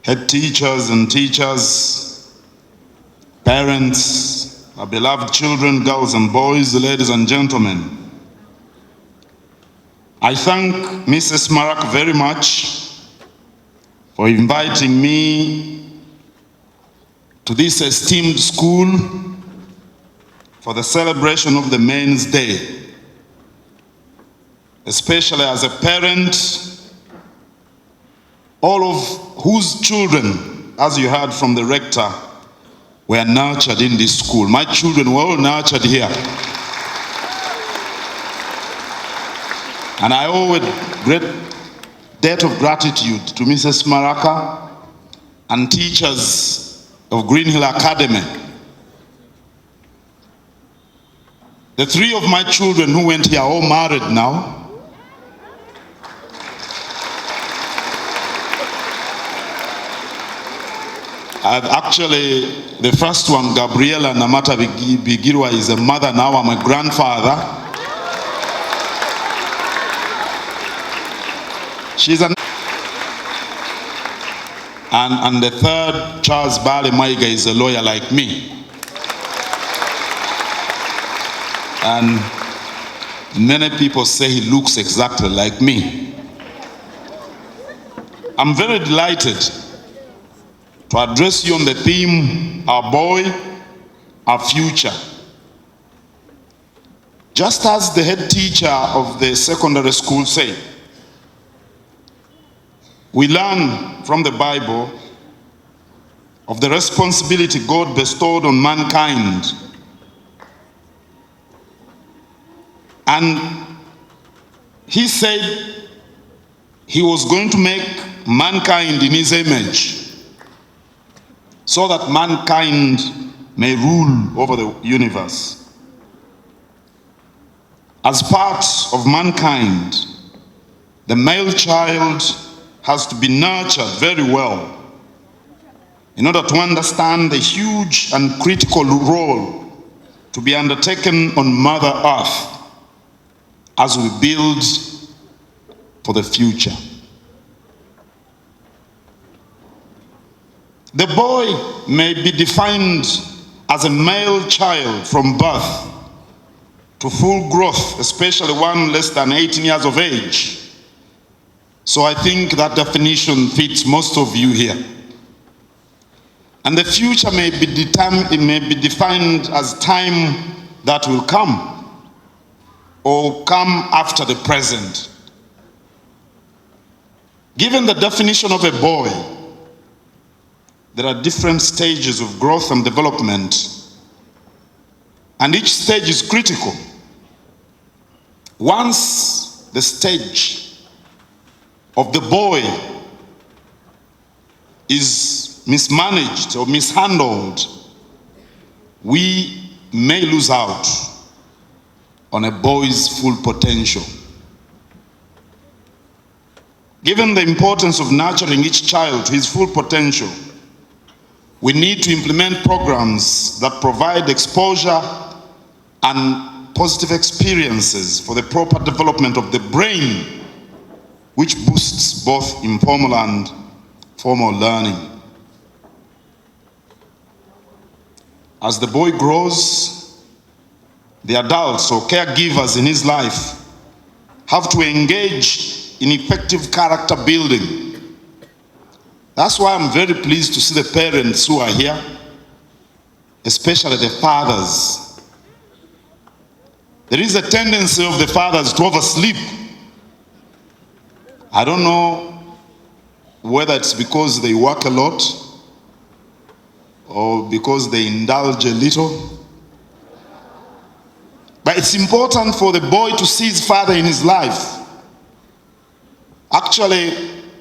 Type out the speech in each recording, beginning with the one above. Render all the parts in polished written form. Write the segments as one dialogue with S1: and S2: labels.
S1: head teachers and teachers, parents, our beloved children, girls and boys, ladies and gentlemen. I thank Mrs. Marak very much for inviting me to this esteemed school for the celebration of the Men's Day, especially as a parent, all of whose children, as you heard from the rector, were nurtured in this school. My children were all nurtured here. And I owe a great debt of gratitude to Mrs. Maraka and teachers of Green Hill Academy. The three of my children who went here are all married now. Actually, the first one, Gabriela Namata Bigirwa, is a mother now. I'm a grandfather. She's and the third, Charles Bale Maiga, is a lawyer like me. And many people say he looks exactly like me. I'm very delighted to address you on the theme, Our Boy, Our Future. Just as the head teacher of the secondary school said, we learn from the Bible of the responsibility God bestowed on mankind. And he said he was going to make mankind in his image so that mankind may rule over the universe. As part of mankind, the male child has to be nurtured very well in order to understand the huge and critical role to be undertaken on Mother Earth as we build for the future. The boy may be defined as a male child from birth to full growth, especially one less than 18 years of age. So I think that definition fits most of you here. And the future may be defined as time that will come or come after the present. Given the definition of a boy, there are different stages of growth and development, and each stage is critical. Once the stage of the boy is mismanaged or mishandled, we may lose out on a boy's full potential. Given the importance of nurturing each child to his full potential, we need to implement programs that provide exposure and positive experiences for the proper development of the brain, which boosts both informal and formal learning. As the boy grows, the adults or caregivers in his life have to engage in effective character building. That's why I'm very pleased to see the parents who are here, especially the fathers. There is a tendency of the fathers to oversleep. I don't know whether it's because they work a lot or because they indulge a little. But it's important for the boy to see his father in his life. Actually,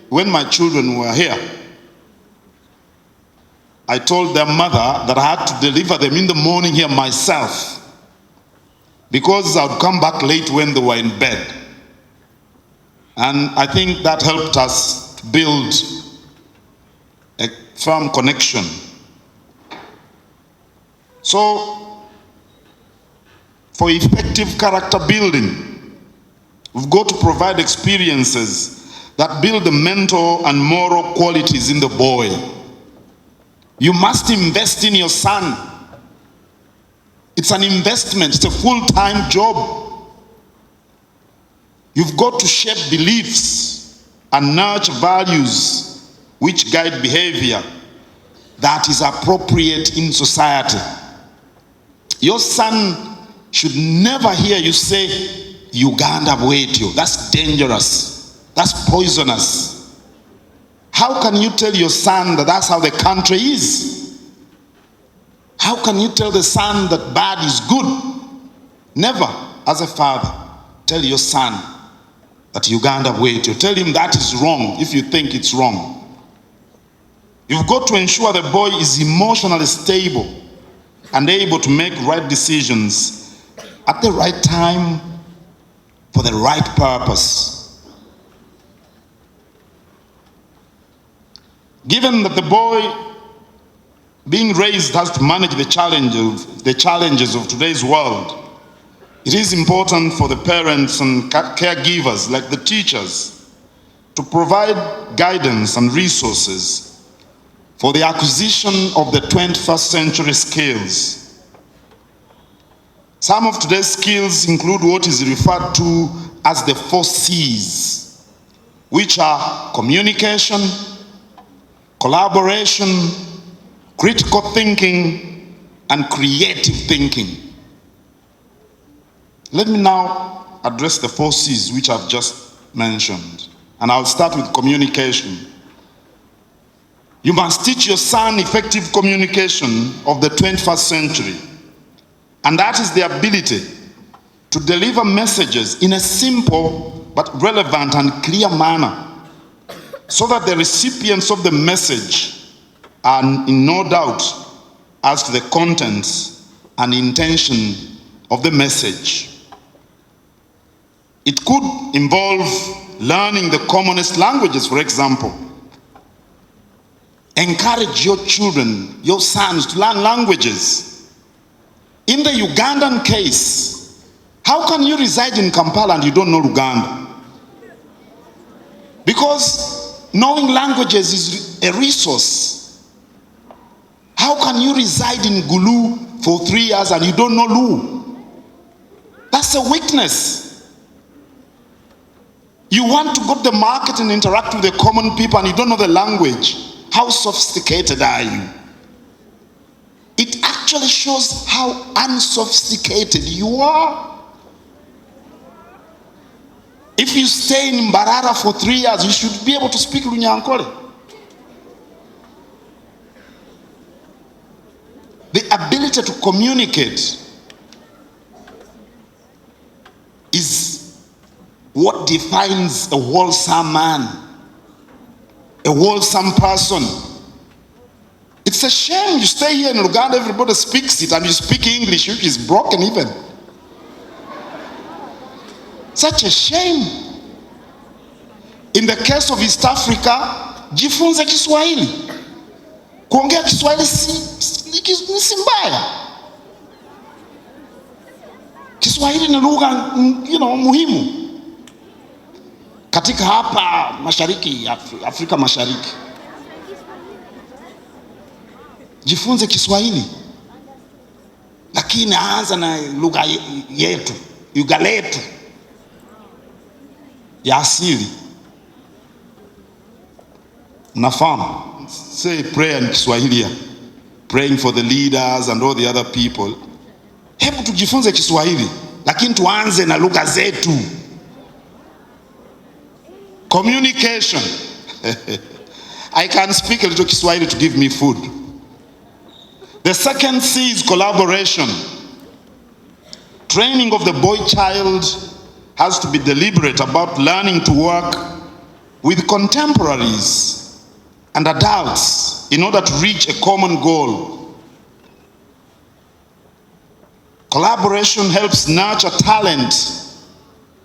S1: when my children were here, I told their mother that I had to deliver them in the morning here myself because I would come back late when they were in bed. And I think that helped us to build a firm connection. So, for effective character building, we've got to provide experiences that build the mental and moral qualities in the boy. You must invest in your son. It's an investment, it's a full-time job. You've got to shape beliefs and nurture values which guide behavior that is appropriate in society. Your son should never hear you say, Uganda bwetyo. That's dangerous. That's poisonous. How can you tell your son that that's how the country is? How can you tell the son that bad is good? Never, as a father, tell your son that Uganda bwetyo. Tell him that is wrong if you think it's wrong. You've got to ensure the boy is emotionally stable and able to make right decisions at the right time for the right purpose. Given that the boy being raised has to manage the challenges of today's world, it is important for the parents and caregivers, like the teachers, to provide guidance and resources for the acquisition of the 21st century skills. Some of today's skills include what is referred to as the 4 C's, which are communication, collaboration, critical thinking, and creative thinking. Let me now address the 4 C's which I've just mentioned, and I'll start with communication. You must teach your son effective communication of the 21st century, and that is the ability to deliver messages in a simple but relevant and clear manner, so that the recipients of the message are in no doubt as to the contents and intention of the message. It could involve learning the commonest languages, for example. Encourage your children, your sons, to learn languages. In the Ugandan case, how can you reside in Kampala and you don't know Luganda? Because knowing languages is a resource. How can you reside in Gulu for 3 years and you don't know Lu? That's a weakness. You want to go to the market and interact with the common people and you don't know the language. How sophisticated are you? It actually shows how unsophisticated you are. If you stay in Mbarara for 3 years, you should be able to speak Lunyankole. The ability to communicate is what defines a wholesome man, a wholesome person. It's a shame you stay here in Uganda, everybody speaks it, and you speak English, which is broken even. Such a shame. In the case of East Africa, jifunze Kiswahili. Kuongea Kiswahili si mbaya. Kiswahili ni lugha, muhimu. Katika hapa mashariki, Afrika Mashariki. Jifunze Kiswahili. Lakini aanza na lugha yetu, lugha letu ya asili. Nafahamu. Say prayer in Kiswahili, praying for the leaders and all the other people. Hebu tujifunze Kiswahili, lakini tuanze na lugha zetu. Communication. I can speak a little Kiswahili to give me food. The second C is collaboration. Training of the boy child has to be deliberate about learning to work with contemporaries and adults in order to reach a common goal. Collaboration helps nurture talent,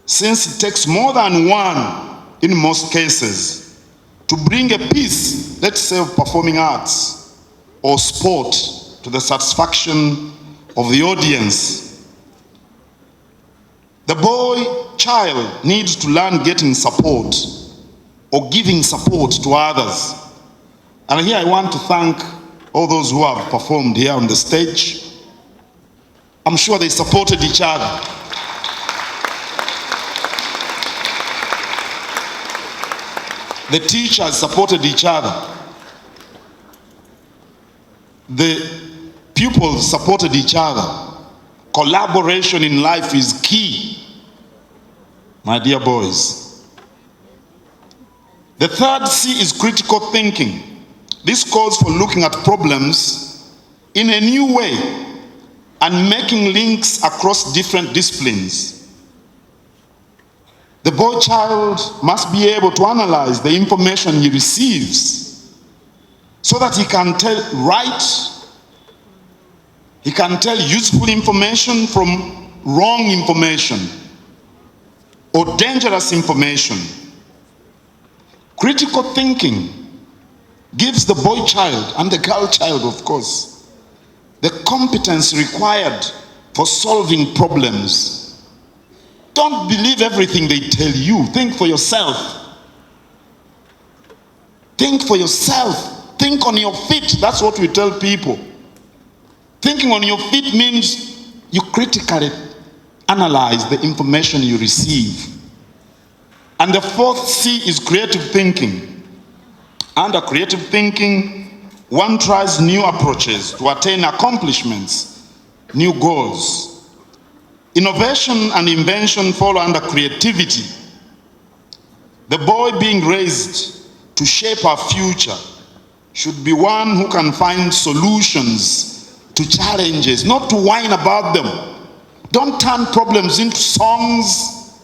S1: since it takes more than one, in most cases, to bring a piece, let's say, of performing arts or sport to the satisfaction of the audience. The boy child needs to learn getting support or giving support to others. And here I want to thank all those who have performed here on the stage. I'm sure they supported each other. The teachers supported each other. The pupils supported each other. Collaboration in life is key, my dear boys. The third C is critical thinking. This calls for looking at problems in a new way and making links across different disciplines. The boy child must be able to analyze the information he receives so that he can tell he can tell useful information from wrong information or dangerous information. Critical thinking gives the boy child, and the girl child of course, the competence required for solving problems. Don't believe everything they tell you. Think for yourself. Think for yourself. Think on your feet. That's what we tell people. Thinking on your feet means you critically analyze the information you receive. And the fourth C is creative thinking. Under creative thinking, one tries new approaches to attain accomplishments, new goals. Innovation and invention fall under creativity. The boy being raised to shape our future should be one who can find solutions to challenges, not to whine about them. Don't turn problems into songs.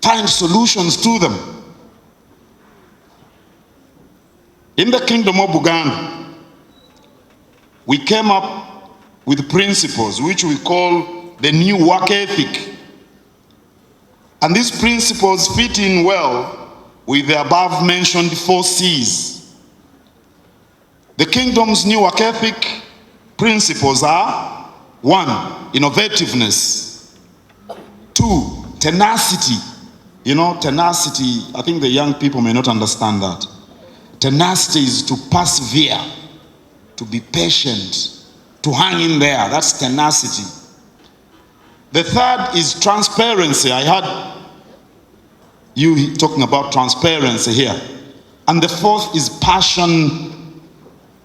S1: Find solutions to them. In the Kingdom of Buganda, we came up with principles which we call the new work ethic. And these principles fit in well with the above mentioned 4 C's. The Kingdom's new work ethic principles are: 1, innovativeness. 2, tenacity. You know, tenacity, I think the young people may not understand that. Tenacity is to persevere, to be patient, to hang in there. That's tenacity. The third is transparency. I heard you talking about transparency here. And the fourth is passion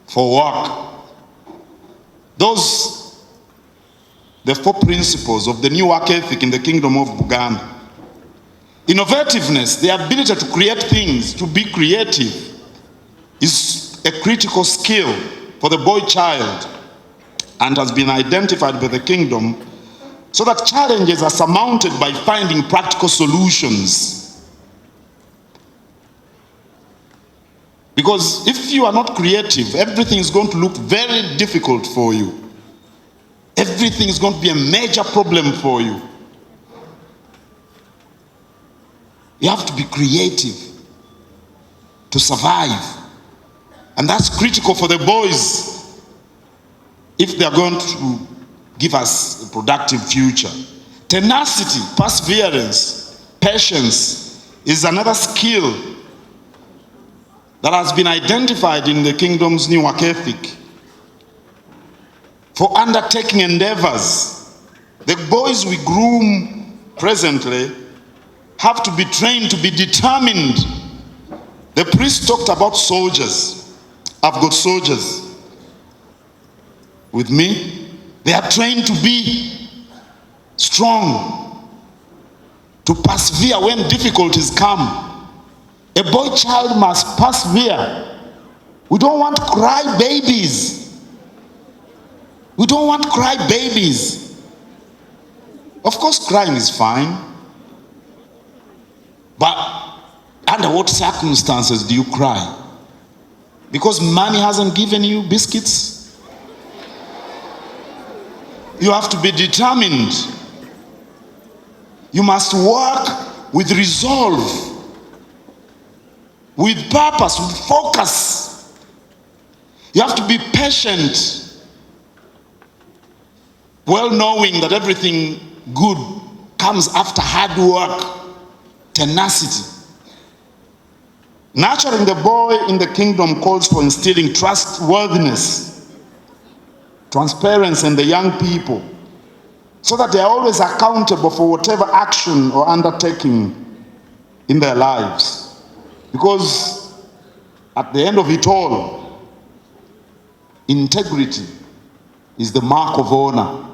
S1: for work. Those, the 4 principles of the new work ethic in the Kingdom of Buganda. Innovativeness, the ability to create things, to be creative, is a critical skill for the boy child and has been identified by the Kingdom so that challenges are surmounted by finding practical solutions. Because if you are not creative, everything is going to look very difficult for you. Everything is going to be a major problem for you. You have to be creative to survive. And that's critical for the boys if they are going to give us a productive future. Tenacity, perseverance, patience is another skill that has been identified in the Kingdom's new work ethic. For undertaking endeavors, the boys we groom presently have to be trained to be determined. The priest talked about soldiers. I've got soldiers with me. They are trained to be strong, to persevere when difficulties come. A boy child must persevere. We don't want cry babies. We don't want cry babies. Of course, crying is fine. But under what circumstances do you cry? Because mommy hasn't given you biscuits? You have to be determined. You must work with resolve, with purpose, with focus. You have to be patient, well knowing that everything good comes after hard work, tenacity. Nurturing the boy in the kingdom calls for instilling trustworthiness, transparency in the young people, so that they are always accountable for whatever action or undertaking in their lives. Because at the end of it all, integrity is the mark of honor.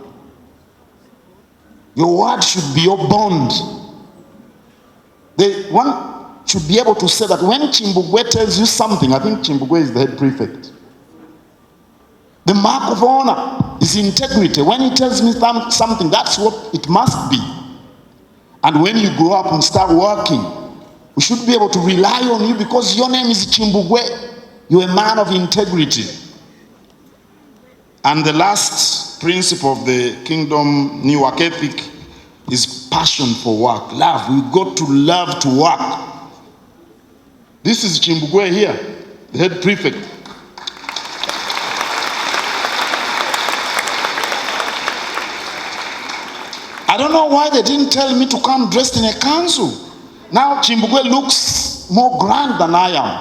S1: Your word should be your bond. One should be able to say that when Chimbugwe tells you something, I think Chimbugwe is the head prefect, the mark of honor is integrity. When he tells me something, that's what it must be. And when you grow up and start working, we should be able to rely on you because your name is Chimbugwe. You're a man of integrity. And the last principle of the kingdom new work ethic is passion for work, love. We've got to love to work. This is Chimbugwe here, the head prefect. I don't know why they didn't tell me to come dressed in a kanzu. Now Chimbugwe looks more grand than I am.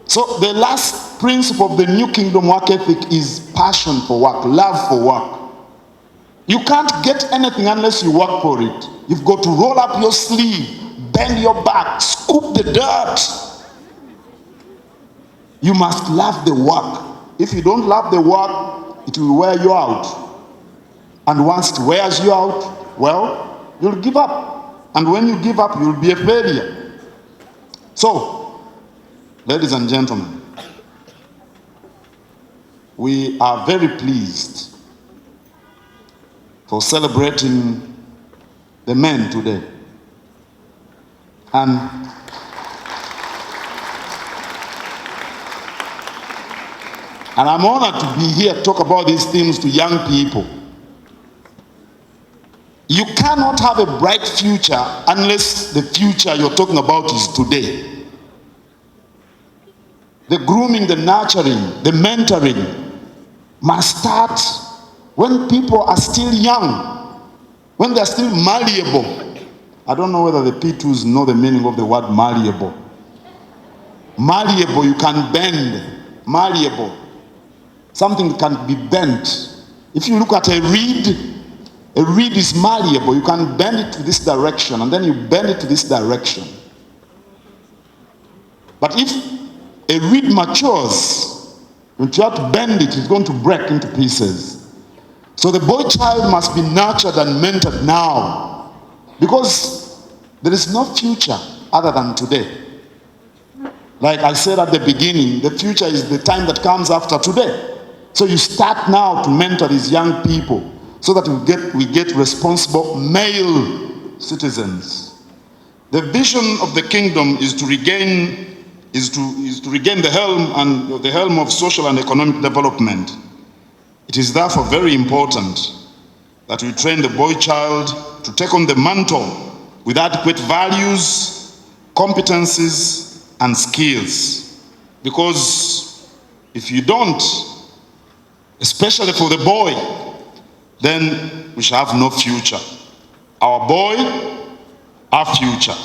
S1: So the last principle of the new kingdom work ethic is passion for work, love for work. You can't get anything unless you work for it. You've got to roll up your sleeve, bend your back, scoop the dirt. You must love the work. If you don't love the work, it will wear you out. And once it wears you out, well, you'll give up. And when you give up, you'll be a failure. So, ladies and gentlemen, we are very pleased for celebrating the men today. And I'm honored to be here to talk about these things to young people. You cannot have a bright future unless the future you're talking about is today. The grooming, the nurturing, the mentoring must start when people are still young, when they're still malleable. I don't know whether the P2s know the meaning of the word malleable. Malleable, you can bend. Malleable. Something can be bent. If you look at a reed is malleable. You can bend it to this direction, and then you bend it to this direction. But if a reed matures, when you have to bend it, it's going to break into pieces. So the boy child must be nurtured and mentored now, because there is no future other than today. Like I said at the beginning, the future is the time that comes after today. So you start now to mentor these young people so that we get responsible male citizens. The vision of the kingdom is to regain the helm of social and economic development. It is therefore very important that we train the boy child to take on the mantle with adequate values, competencies, and skills. Because if you don't, especially for the boy, then we shall have no future. Our boy, our future.